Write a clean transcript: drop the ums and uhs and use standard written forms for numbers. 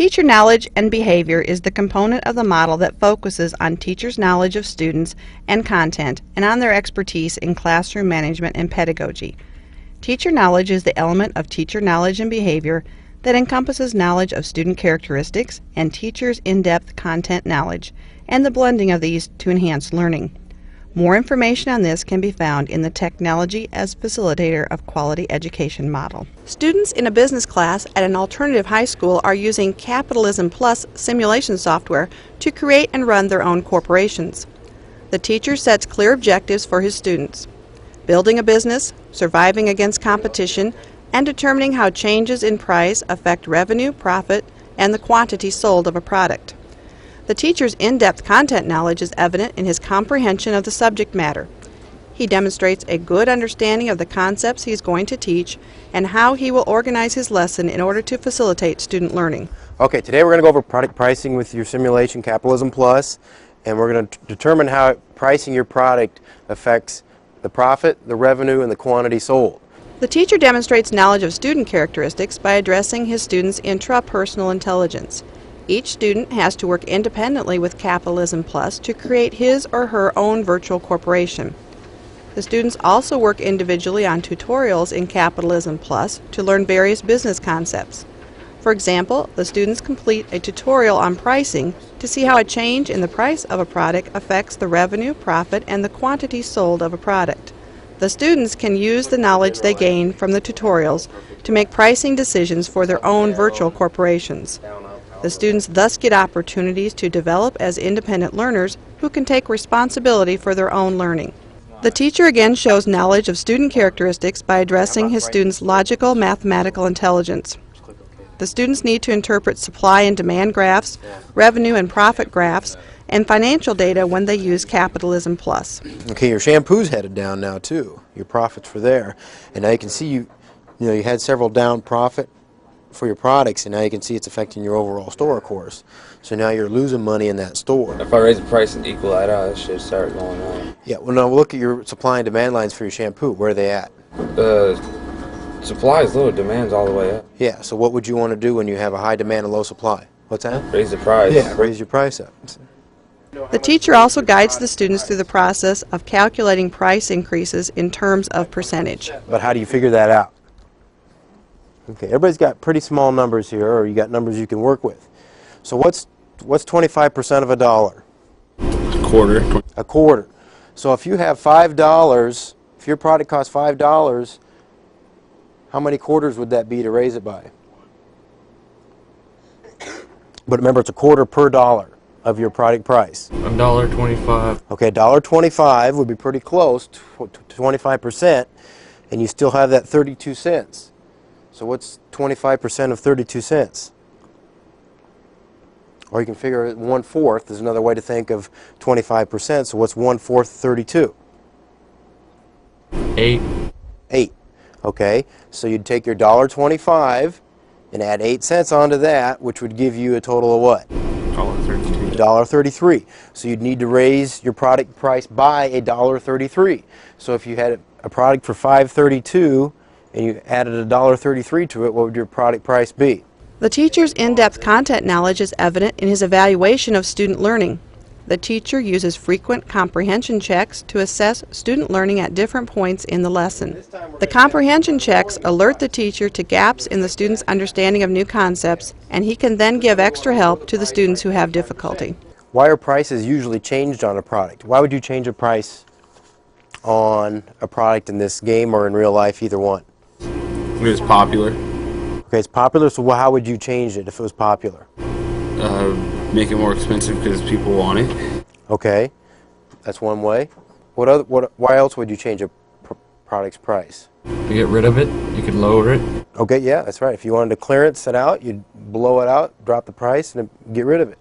Teacher knowledge and behavior is the component of the model that focuses on teachers' knowledge of students and content and on their expertise in classroom management and pedagogy. Teacher knowledge is the element of teacher knowledge and behavior that encompasses knowledge of student characteristics and teachers' in-depth content knowledge, and the blending of these to enhance learning. More information on this can be found in the Technology as Facilitator of Quality Education model. Students in a business class at an alternative high school are using Capitalism Plus simulation software to create and run their own corporations. The teacher sets clear objectives for his students: building a business, surviving against competition, and determining how changes in price affect revenue, profit, and the quantity sold of a product. The teacher's in-depth content knowledge is evident in his comprehension of the subject matter. He demonstrates a good understanding of the concepts he is going to teach and how he will organize his lesson in order to facilitate student learning. Okay, today we're going to go over product pricing with your simulation Capitalism Plus, and we're going to determine how pricing your product affects the profit, the revenue, and the quantity sold. The teacher demonstrates knowledge of student characteristics by addressing his students' intrapersonal intelligence. Each student has to work independently with Capitalism Plus to create his or her own virtual corporation. The students also work individually on tutorials in Capitalism Plus to learn various business concepts. For example, the students complete a tutorial on pricing to see how a change in the price of a product affects the revenue, profit, and the quantity sold of a product. The students can use the knowledge they gain from the tutorials to make pricing decisions for their own virtual corporations. The students thus get opportunities to develop as independent learners who can take responsibility for their own learning. The teacher again shows knowledge of student characteristics by addressing his students' logical mathematical intelligence. The students need to interpret supply and demand graphs, revenue and profit graphs, and financial data when they use Capitalism Plus. Okay, your shampoo's headed down now too. Your profits were there, and now you can see you had several down profit for your products, and now you can see it's affecting your overall store, of course. So now you're losing money in that store. If I raise the price and equal that out, it should start going on. Yeah, well, now look at your supply and demand lines for your shampoo. Where are they at? Supply is low, demand's all the way up. Yeah, so what would you want to do when you have a high demand and low supply? What's that? Raise the price. Yeah, raise your price up. The teacher also guides the students through the process of calculating price increases in terms of percentage. But how do you figure that out? Okay, everybody's got pretty small numbers here, or you got numbers you can work with. So what's 25% of a dollar? A quarter. A quarter. So if you have $5, if your product costs $5, how many quarters would that be to raise it by? But remember, it's a quarter per dollar of your product price. $1.25. Okay, $1.25 would be pretty close to 25%, and you still have that 32 cents. So what's 25% of 32 cents? Or you can figure it 1/4 is another way to think of 25%. So what's 1/4 32? 8. 8. Okay, so you'd take your $1.25 and add 8 cents onto that, which would give you a total of what? $1.32. $1.33. So you'd need to raise your product price by $1.33. So if you had a product for $5.32 and you added $1.33 to it, what would your product price be? The teacher's in-depth content knowledge is evident in his evaluation of student learning. The teacher uses frequent comprehension checks to assess student learning at different points in the lesson. The comprehension checks alert the teacher to gaps in the student's understanding of new concepts, and he can then give extra help to the students who have difficulty. Why are prices usually changed on a product? Why would you change a price on a product in this game or in real life, either one? It was popular. Okay, it's popular, so how would you change it if it was popular? Make it more expensive because people want it. Okay, that's one way. Why else would you change a product's price? To get rid of it, you could lower it. Okay, yeah, that's right. If you wanted to clearance it out, you'd blow it out, drop the price, and get rid of it.